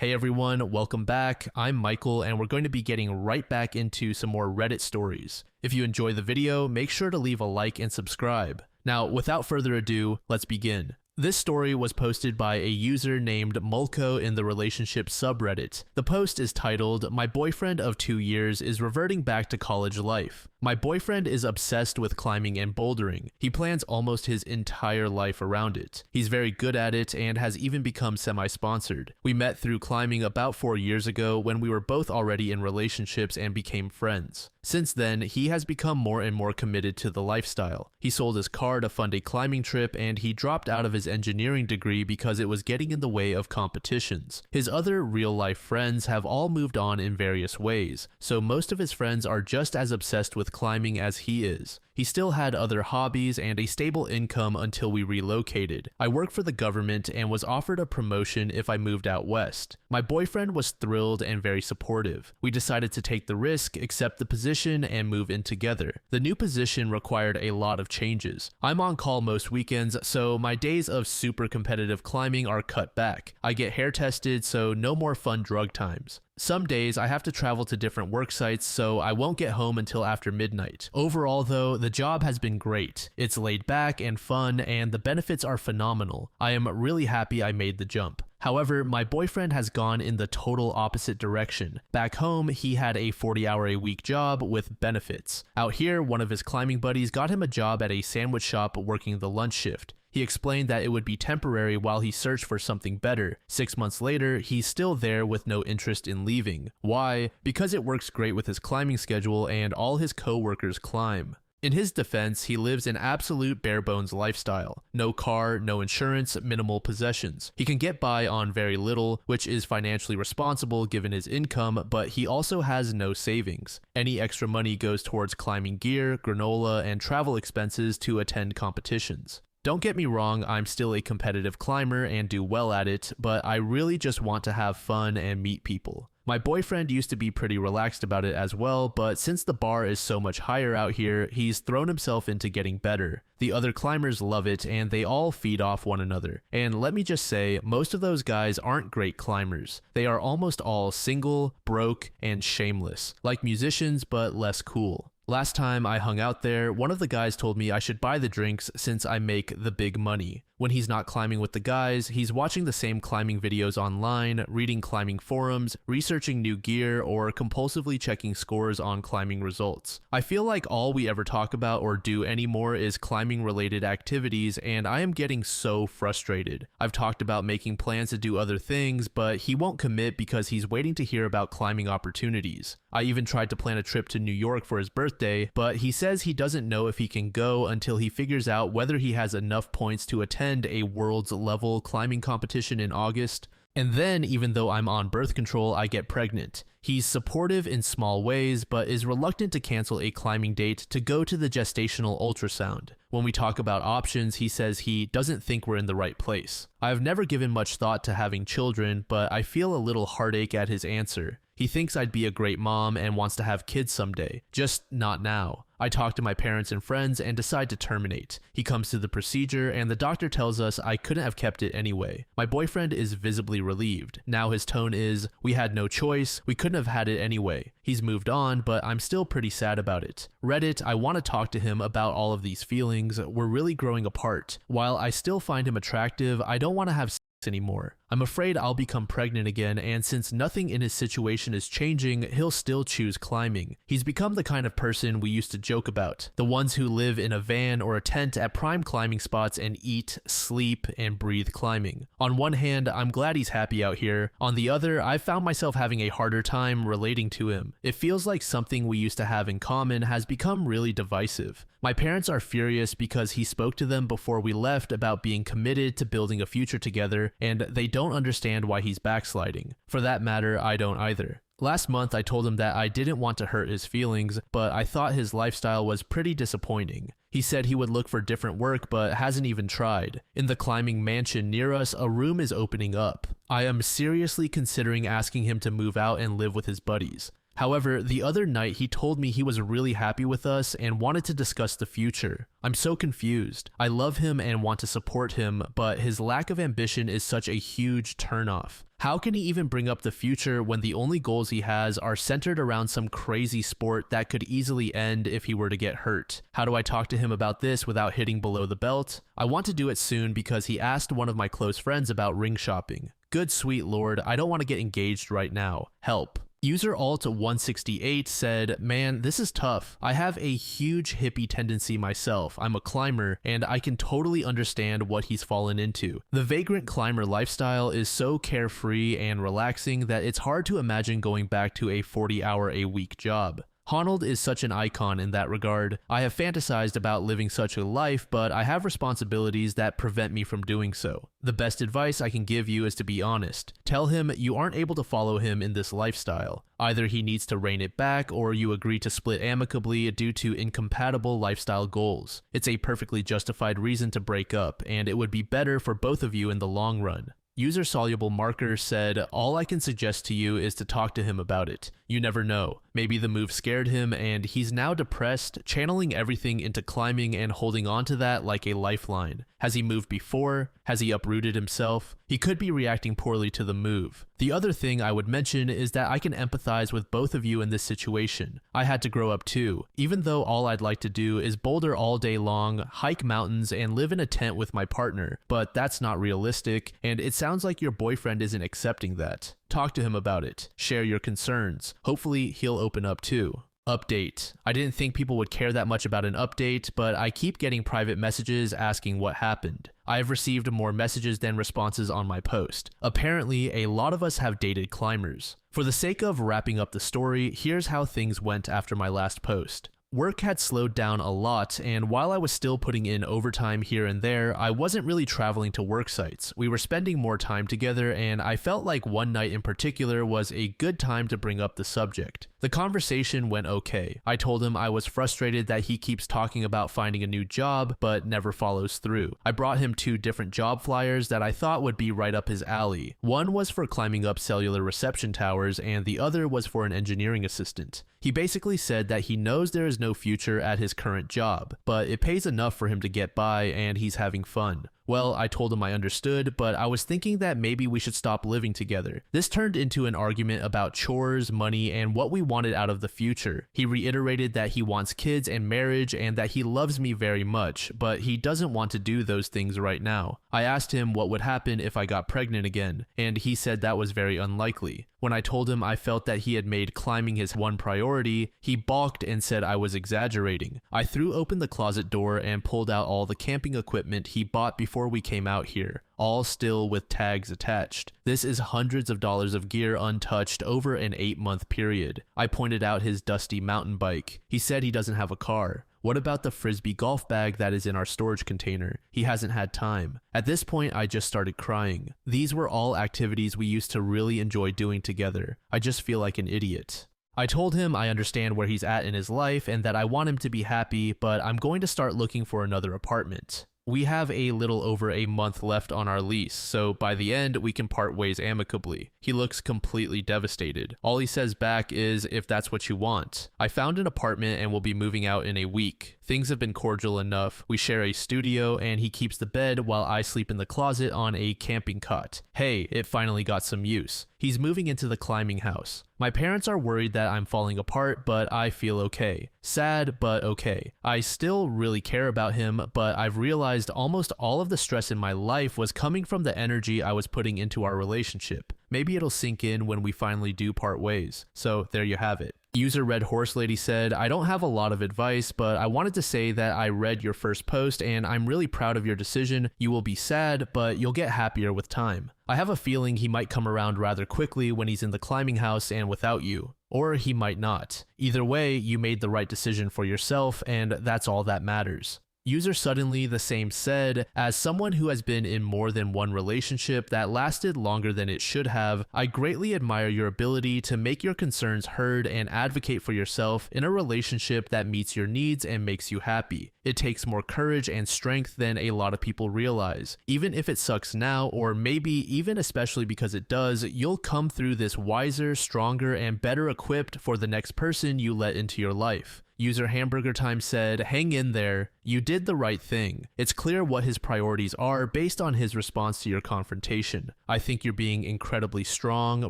Hey everyone, welcome back. I'm Michael and we're going to be getting right back into some more Reddit stories. If you enjoy the video, make sure to leave a like and subscribe. Now, without further ado, let's begin. This story was posted by a user named Mulco in the relationship subreddit. The post is titled, "My boyfriend of 2 years is reverting back to college life. My boyfriend is obsessed with climbing and bouldering. He plans almost his entire life around it. He's very good at it and has even become semi-sponsored. We met through climbing about 4 years ago when we were both already in relationships and became friends. Since then, he has become more and more committed to the lifestyle. He sold his car to fund a climbing trip and he dropped out of his engineering degree because it was getting in the way of competitions. His other real-life friends have all moved on in various ways, so most of his friends are just as obsessed with climbing as he is. He still had other hobbies and a stable income until we relocated. I work for the government and was offered a promotion if I moved out west. My boyfriend was thrilled and very supportive. We decided to take the risk, accept the position, and move in together. The new position required a lot of changes. I'm on call most weekends, so my days of super competitive climbing are cut back. I get hair tested, so no more fun drug times. Some days I have to travel to different work sites, so I won't get home until after midnight. Overall though, the job has been great. It's laid back and fun, and the benefits are phenomenal. I am really happy I made the jump. However, my boyfriend has gone in the total opposite direction. Back home, he had a 40-hour-a-week job with benefits. Out here, one of his climbing buddies got him a job at a sandwich shop working the lunch shift. He explained that it would be temporary while he searched for something better. 6 months later, he's still there with no interest in leaving. Why? Because it works great with his climbing schedule and all his co-workers climb. In his defense, he lives an absolute bare-bones lifestyle. No car, no insurance, minimal possessions. He can get by on very little, which is financially responsible given his income, but he also has no savings. Any extra money goes towards climbing gear, granola, and travel expenses to attend competitions. Don't get me wrong, I'm still a competitive climber and do well at it, but I really just want to have fun and meet people. My boyfriend used to be pretty relaxed about it as well, but since the bar is so much higher out here, he's thrown himself into getting better. The other climbers love it and they all feed off one another. And let me just say, most of those guys aren't great climbers. They are almost all single, broke, and shameless, like musicians but less cool. Last time I hung out there, one of the guys told me I should buy the drinks since I make the big money. When he's not climbing with the guys, he's watching the same climbing videos online, reading climbing forums, researching new gear, or compulsively checking scores on climbing results. I feel like all we ever talk about or do anymore is climbing related activities, and I am getting so frustrated. I've talked about making plans to do other things, but he won't commit because he's waiting to hear about climbing opportunities. I even tried to plan a trip to New York for his birthday, but he says he doesn't know if he can go until he figures out whether he has enough points to attend a world's level climbing competition in August. And then, even though I'm on birth control, I get pregnant. He's supportive in small ways, but is reluctant to cancel a climbing date to go to the gestational ultrasound. When we talk about options, he says he doesn't think we're in the right place. I've never given much thought to having children, but I feel a little heartache at his answer. He thinks I'd be a great mom and wants to have kids someday, just not now. I talk to my parents and friends and decide to terminate. He comes to the procedure and the doctor tells us I couldn't have kept it anyway. My boyfriend is visibly relieved. Now his tone is, "We had no choice, we couldn't have had it anyway." He's moved on, but I'm still pretty sad about it. Reddit, I want to talk to him about all of these feelings. We're really growing apart. While I still find him attractive, I don't want to have sex anymore. I'm afraid I'll become pregnant again, and since nothing in his situation is changing, he'll still choose climbing. He's become the kind of person we used to joke about, the ones who live in a van or a tent at prime climbing spots and eat, sleep, and breathe climbing. On one hand, I'm glad he's happy out here. On the other, I've found myself having a harder time relating to him. It feels like something we used to have in common has become really divisive. My parents are furious because he spoke to them before we left about being committed to building a future together, and they don't understand why he's backsliding. For that matter, I don't either. Last month, I told him that I didn't want to hurt his feelings, but I thought his lifestyle was pretty disappointing. He said he would look for different work, but hasn't even tried. In the climbing mansion near us, a room is opening up. I am seriously considering asking him to move out and live with his buddies. However, the other night he told me he was really happy with us and wanted to discuss the future. I'm so confused. I love him and want to support him, but his lack of ambition is such a huge turnoff. How can he even bring up the future when the only goals he has are centered around some crazy sport that could easily end if he were to get hurt? How do I talk to him about this without hitting below the belt? I want to do it soon because he asked one of my close friends about ring shopping. Good sweet lord, I don't want to get engaged right now. Help. User alt168 said, man, this is tough. I have a huge hippie tendency myself. I'm a climber, and I can totally understand what he's fallen into. The vagrant climber lifestyle is so carefree and relaxing that it's hard to imagine going back to a 40-hour-a-week job. Honnold is such an icon in that regard. I have fantasized about living such a life, but I have responsibilities that prevent me from doing so. The best advice I can give you is to be honest. Tell him you aren't able to follow him in this lifestyle. Either he needs to rein it back or you agree to split amicably due to incompatible lifestyle goals. It's a perfectly justified reason to break up, and it would be better for both of you in the long run. User Soluble Marker said, all I can suggest to you is to talk to him about it. You never know. Maybe the move scared him and he's now depressed, channeling everything into climbing and holding on to that like a lifeline. Has he moved before? Has he uprooted himself? He could be reacting poorly to the move. The other thing I would mention is that I can empathize with both of you in this situation. I had to grow up too, even though all I'd like to do is boulder all day long, hike mountains, and live in a tent with my partner, but that's not realistic, and it sounds like your boyfriend isn't accepting that. Talk to him about it. Share your concerns. Hopefully, he'll open up too. Update. I didn't think people would care that much about an update, but I keep getting private messages asking what happened. I've received more messages than responses on my post. Apparently, a lot of us have dated climbers. For the sake of wrapping up the story, here's how things went after my last post. Work had slowed down a lot, and while I was still putting in overtime here and there, I wasn't really traveling to work sites. We were spending more time together, and I felt like one night in particular was a good time to bring up the subject. The conversation went okay. I told him I was frustrated that he keeps talking about finding a new job, but never follows through. I brought him 2 different job flyers that I thought would be right up his alley. One was for climbing up cellular reception towers, and the other was for an engineering assistant. He basically said that he knows there is no future at his current job, but it pays enough for him to get by and he's having fun. Well, I told him I understood, but I was thinking that maybe we should stop living together. This turned into an argument about chores, money, and what we wanted out of the future. He reiterated that he wants kids and marriage and that he loves me very much, but he doesn't want to do those things right now. I asked him what would happen if I got pregnant again, and he said that was very unlikely. When I told him I felt that he had made climbing his one priority, he balked and said I was exaggerating. I threw open the closet door and pulled out all the camping equipment he bought before we came out here, all still with tags attached. This is hundreds of dollars of gear untouched over an 8-month period. I pointed out his dusty mountain bike. He said he doesn't have a car. What about the Frisbee golf bag that is in our storage container? He hasn't had time. At this point, I just started crying. These were all activities we used to really enjoy doing together. I just feel like an idiot. I told him I understand where he's at in his life and that I want him to be happy, but I'm going to start looking for another apartment. We have a little over a month left on our lease, so by the end, we can part ways amicably. He looks completely devastated. All he says back is, if that's what you want. I found an apartment and will be moving out in a week. Things have been cordial enough. We share a studio and he keeps the bed while I sleep in the closet on a camping cot. Hey, it finally got some use. He's moving into the climbing house. My parents are worried that I'm falling apart, but I feel okay. Sad, but okay. I still really care about him, but I've realized almost all of the stress in my life was coming from the energy I was putting into our relationship. Maybe it'll sink in when we finally do part ways. So there you have it. User Red Horse Lady said, I don't have a lot of advice, but I wanted to say that I read your first post and I'm really proud of your decision. You will be sad, but you'll get happier with time. I have a feeling he might come around rather quickly when he's in the climbing house and without you. Or he might not. Either way, you made the right decision for yourself, and that's all that matters. User Suddenly the Same said, as someone who has been in more than one relationship that lasted longer than it should have, I greatly admire your ability to make your concerns heard and advocate for yourself in a relationship that meets your needs and makes you happy. It takes more courage and strength than a lot of people realize. Even if it sucks now, or maybe even especially because it does, you'll come through this wiser, stronger, and better equipped for the next person you let into your life. User Hamburger Time said, "Hang in there. You did the right thing. It's clear what his priorities are based on his response to your confrontation. I think you're being incredibly strong,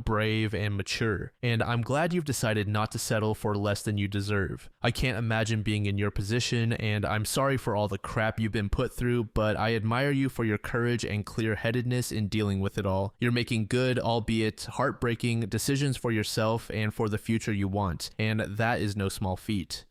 brave, and mature, and I'm glad you've decided not to settle for less than you deserve. I can't imagine being in your position, and I'm sorry for all the crap you've been put through, but I admire you for your courage and clear-headedness in dealing with it all. You're making good, albeit heartbreaking, decisions for yourself and for the future you want, and that is no small feat."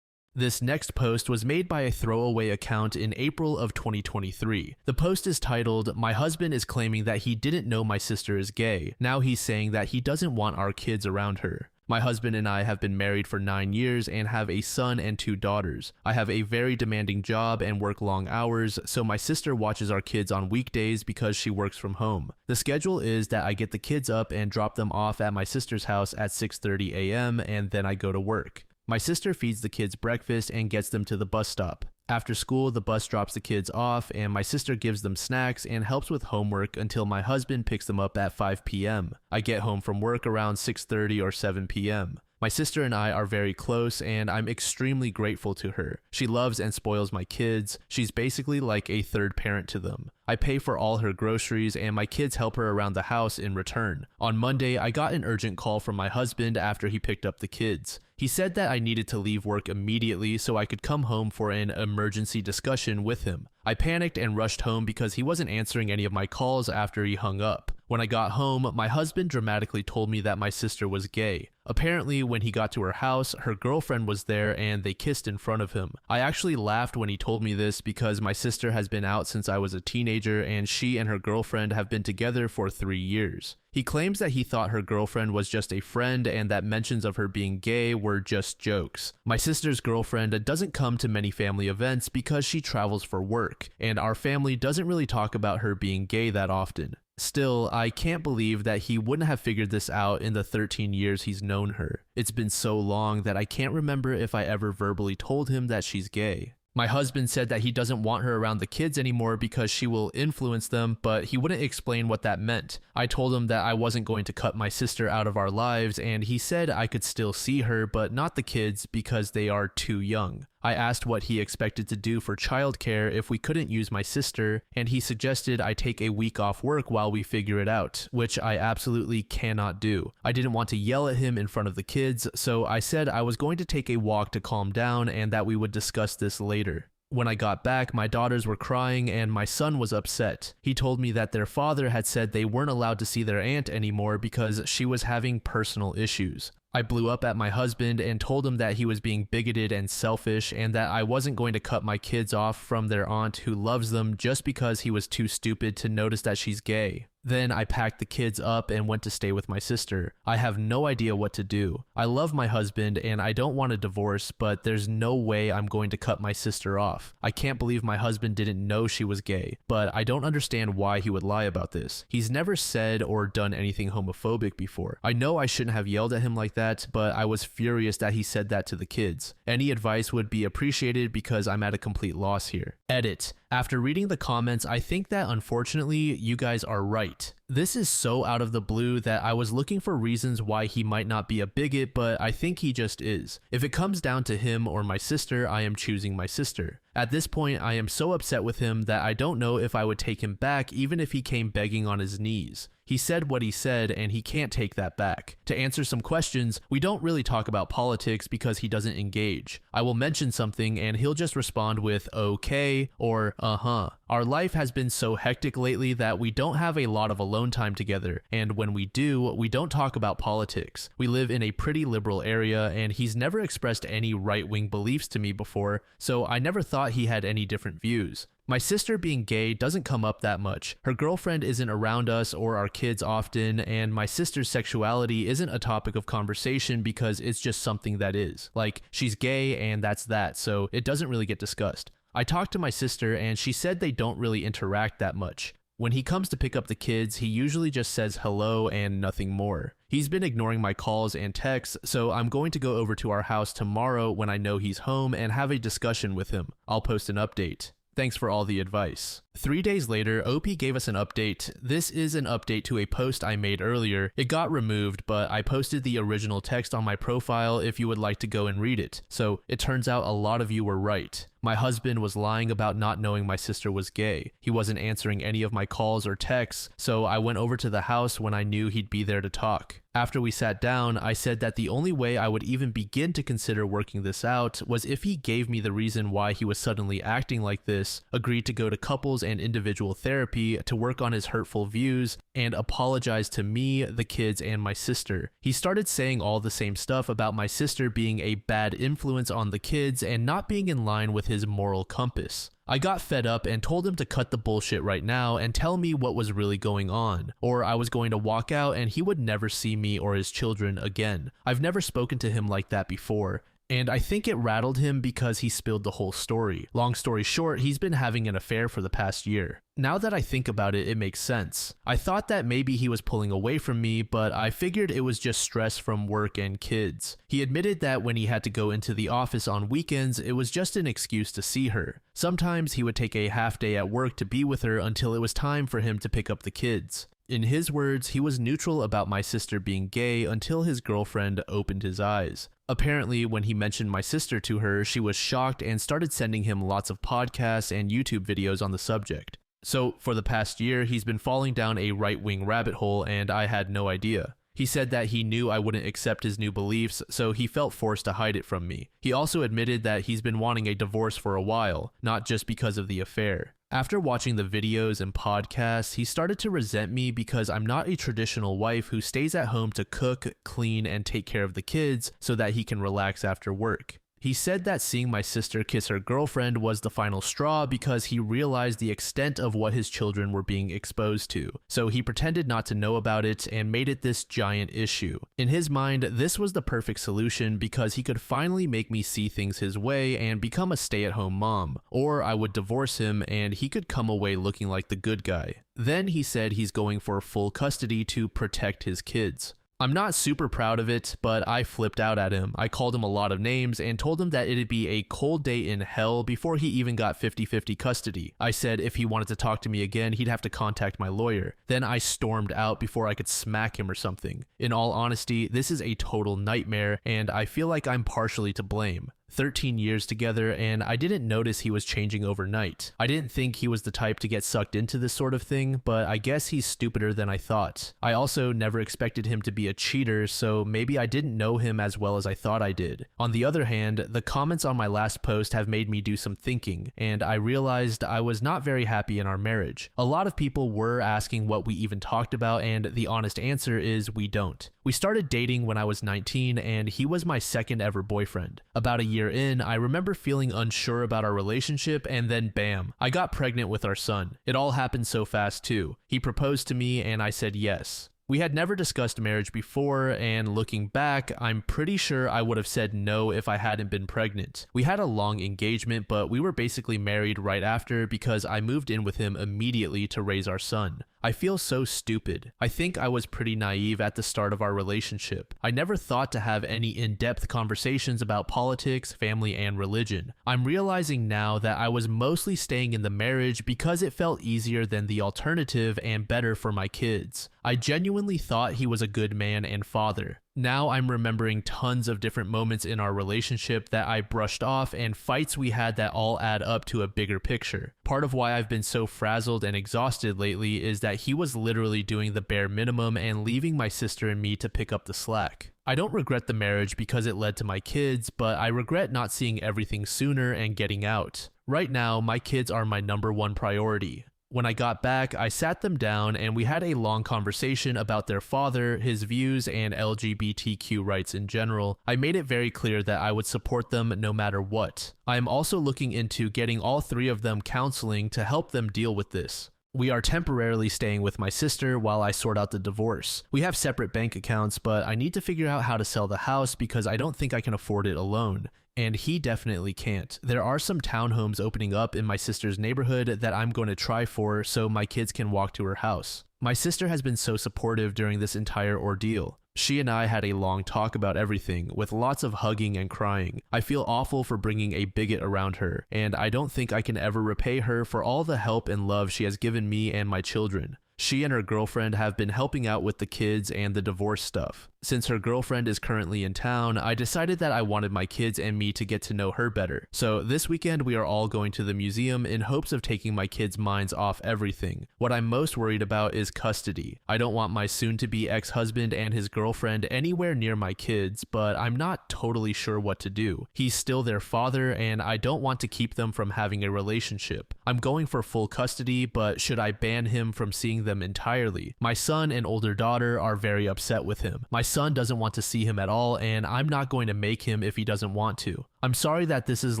This next post was made by a throwaway account in April of 2023. The post is titled, "My husband is claiming that he didn't know my sister is gay. Now he's saying that he doesn't want our kids around her. My husband and I have been married for 9 years and have a son and 2 daughters. I have a very demanding job and work long hours, so my sister watches our kids on weekdays because she works from home. The schedule is that I get the kids up and drop them off at my sister's house at 6:30 a.m. and then I go to work. My sister feeds the kids breakfast and gets them to the bus stop. After school, the bus drops the kids off and my sister gives them snacks and helps with homework until my husband picks them up at 5 p.m. I get home from work around 6:30 or 7 p.m. My sister and I are very close and I'm extremely grateful to her. She loves and spoils my kids. She's basically like a third parent to them. I pay for all her groceries and my kids help her around the house in return. On Monday, I got an urgent call from my husband after he picked up the kids. He said that I needed to leave work immediately so I could come home for an emergency discussion with him. I panicked and rushed home because he wasn't answering any of my calls after he hung up. When I got home, my husband dramatically told me that my sister was gay. Apparently, when he got to her house, her girlfriend was there and they kissed in front of him. I actually laughed when he told me this because my sister has been out since I was a teenager and she and her girlfriend have been together for 3 years. He claims that he thought her girlfriend was just a friend and that mentions of her being gay were just jokes. My sister's girlfriend doesn't come to many family events because she travels for work, and our family doesn't really talk about her being gay that often. Still, I can't believe that he wouldn't have figured this out in the 13 years he's known her. It's been so long that I can't remember if I ever verbally told him that she's gay. My husband said that he doesn't want her around the kids anymore because she will influence them, but he wouldn't explain what that meant. I told him that I wasn't going to cut my sister out of our lives, and he said I could still see her, but not the kids because they are too young. I asked what he expected to do for childcare if we couldn't use my sister, and he suggested I take a week off work while we figure it out, which I absolutely cannot do. I didn't want to yell at him in front of the kids, so I said I was going to take a walk to calm down and that we would discuss this later. When I got back, my daughters were crying and my son was upset. He told me that their father had said they weren't allowed to see their aunt anymore because she was having personal issues. I blew up at my husband and told him that he was being bigoted and selfish and that I wasn't going to cut my kids off from their aunt who loves them just because he was too stupid to notice that she's gay. Then I packed the kids up and went to stay with my sister. I have no idea what to do. I love my husband and I don't want a divorce, but there's no way I'm going to cut my sister off. I can't believe my husband didn't know she was gay, but I don't understand why he would lie about this. He's never said or done anything homophobic before. I know I shouldn't have yelled at him like that, but I was furious that he said that to the kids. Any advice would be appreciated because I'm at a complete loss here. Edit. After reading the comments, I think that unfortunately you guys are right. This is so out of the blue that I was looking for reasons why he might not be a bigot, but I think he just is. If it comes down to him or my sister, I am choosing my sister. At this point, I am so upset with him that I don't know if I would take him back even if he came begging on his knees. He said what he said and he can't take that back. To answer some questions, we don't really talk about politics because he doesn't engage. I will mention something and he'll just respond with okay or uh-huh. Our life has been so hectic lately that we don't have a lot of alone time together, and when we do, we don't talk about politics. We live in a pretty liberal area and he's never expressed any right-wing beliefs to me before, so I never thought he had any different views. My sister being gay doesn't come up that much. Her girlfriend isn't around us or our kids often, and my sister's sexuality isn't a topic of conversation because it's just something that is. Like, she's gay and that's that, so it doesn't really get discussed. I talked to my sister and she said they don't really interact that much. When he comes to pick up the kids, he usually just says hello and nothing more. He's been ignoring my calls and texts, so I'm going to go over to our house tomorrow when I know he's home and have a discussion with him. I'll post an update. Thanks for all the advice. 3 days later, OP gave us an update. This is an update to a post I made earlier. It got removed, but I posted the original text on my profile if you would like to go and read it. So it turns out a lot of you were right. My husband was lying about not knowing my sister was gay. He wasn't answering any of my calls or texts, so I went over to the house when I knew he'd be there to talk. After we sat down, I said that the only way I would even begin to consider working this out was if he gave me the reason why he was suddenly acting like this, agreed to go to couples and individual therapy to work on his hurtful views, and apologize to me, the kids, and my sister. He started saying all the same stuff about my sister being a bad influence on the kids and not being in line with his moral compass. I got fed up and told him to cut the bullshit right now and tell me what was really going on, or I was going to walk out and he would never see me or his children again. I've never spoken to him like that before, and I think it rattled him because he spilled the whole story. Long story short, he's been having an affair for the past year. Now that I think about it, it makes sense. I thought that maybe he was pulling away from me, but I figured it was just stress from work and kids. He admitted that when he had to go into the office on weekends, it was just an excuse to see her. Sometimes he would take a half day at work to be with her until it was time for him to pick up the kids. In his words, he was neutral about my sister being gay until his girlfriend opened his eyes. Apparently, when he mentioned my sister to her, she was shocked and started sending him lots of podcasts and YouTube videos on the subject. So, for the past year, he's been falling down a right-wing rabbit hole, and I had no idea. He said that he knew I wouldn't accept his new beliefs, so he felt forced to hide it from me. He also admitted that he's been wanting a divorce for a while, not just because of the affair. After watching the videos and podcasts, he started to resent me because I'm not a traditional wife who stays at home to cook, clean, and take care of the kids so that he can relax after work. He said that seeing my sister kiss her girlfriend was the final straw because he realized the extent of what his children were being exposed to, so he pretended not to know about it and made it this giant issue. In his mind, this was the perfect solution because he could finally make me see things his way and become a stay-at-home mom, or I would divorce him and he could come away looking like the good guy. Then he said he's going for full custody to protect his kids. I'm not super proud of it, but I flipped out at him. I called him a lot of names and told him that it'd be a cold day in hell before he even got 50-50 custody. I said if he wanted to talk to me again, he'd have to contact my lawyer. Then I stormed out before I could smack him or something. In all honesty, this is a total nightmare, and I feel like I'm partially to blame. 13 years together, and I didn't notice he was changing overnight. I didn't think he was the type to get sucked into this sort of thing, but I guess he's stupider than I thought. I also never expected him to be a cheater, so maybe I didn't know him as well as I thought I did. On the other hand, the comments on my last post have made me do some thinking, and I realized I was not very happy in our marriage. A lot of people were asking what we even talked about, and the honest answer is we don't. We started dating when I was 19, and he was my second ever boyfriend. About a year in, I remember feeling unsure about our relationship, and then bam, I got pregnant with our son. It all happened so fast too. He proposed to me and I said yes. We had never discussed marriage before, and looking back, I'm pretty sure I would have said no if I hadn't been pregnant. We had a long engagement, but we were basically married right after because I moved in with him immediately to raise our son. I feel so stupid. I think I was pretty naive at the start of our relationship. I never thought to have any in-depth conversations about politics, family, and religion. I'm realizing now that I was mostly staying in the marriage because it felt easier than the alternative and better for my kids. I genuinely thought he was a good man and father. Now I'm remembering tons of different moments in our relationship that I brushed off and fights we had that all add up to a bigger picture. Part of why I've been so frazzled and exhausted lately is that he was literally doing the bare minimum and leaving my sister and me to pick up the slack. I don't regret the marriage because it led to my kids, but I regret not seeing everything sooner and getting out. Right now, my kids are my #1 priority. When I got back, I sat them down and we had a long conversation about their father, his views, and LGBTQ rights in general. I made it very clear that I would support them no matter what. I am also looking into getting all 3 of them counseling to help them deal with this. We are temporarily staying with my sister while I sort out the divorce. We have separate bank accounts, but I need to figure out how to sell the house because I don't think I can afford it alone. and he definitely can't. There are some townhomes opening up in my sister's neighborhood that I'm going to try for so my kids can walk to her house. My sister has been so supportive during this entire ordeal. She and I had a long talk about everything, with lots of hugging and crying. I feel awful for bringing a bigot around her, and I don't think I can ever repay her for all the help and love she has given me and my children. She and her girlfriend have been helping out with the kids and the divorce stuff. Since her girlfriend is currently in town, I decided that I wanted my kids and me to get to know her better. So this weekend we are all going to the museum in hopes of taking my kids' minds off everything. What I'm most worried about is custody. I don't want my soon-to-be ex-husband and his girlfriend anywhere near my kids, but I'm not totally sure what to do. He's still their father, and I don't want to keep them from having a relationship. I'm going for full custody, but should I ban him from seeing them entirely? My son and older daughter are very upset with him. My son doesn't want to see him at all, and I'm not going to make him if he doesn't want to. I'm sorry that this is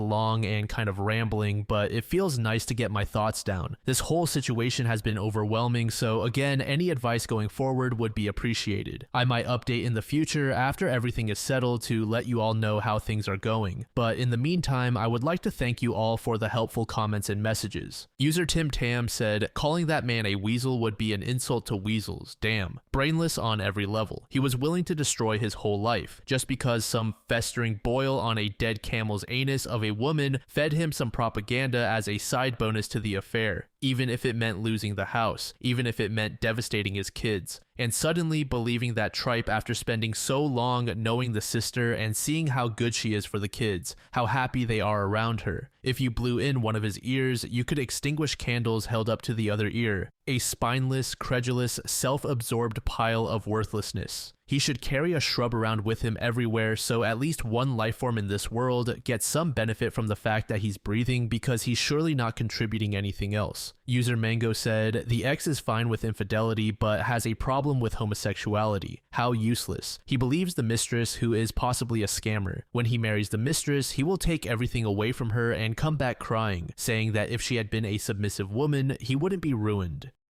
long and kind of rambling, but it feels nice to get my thoughts down. This whole situation has been overwhelming, so again, any advice going forward would be appreciated. I might update in the future after everything is settled to let you all know how things are going. But in the meantime, I would like to thank you all for the helpful comments and messages. User Tim Tam said, "Calling that man a weasel would be an insult to weasels. Damn. Brainless on every level. He was willing to destroy his whole life, just because some festering boil on a dead camel's anus of a woman fed him some propaganda as a side bonus to the affair, even if it meant losing the house, even if it meant devastating his kids. And suddenly believing that tripe after spending so long knowing the sister and seeing how good she is for the kids, how happy they are around her. If you blew in one of his ears, you could extinguish candles held up to the other ear. A spineless, credulous, self-absorbed pile of worthlessness. He should carry a shrub around with him everywhere so at least one lifeform in this world gets some benefit from the fact that he's breathing, because he's surely not contributing anything else." User Mango said, "The ex is fine with infidelity but has a problem with homosexuality. How useless. He believes the mistress, who is possibly a scammer. When he marries the mistress, he will take everything away from her and come back crying, saying that if she had been a submissive woman, he wouldn't be ruined.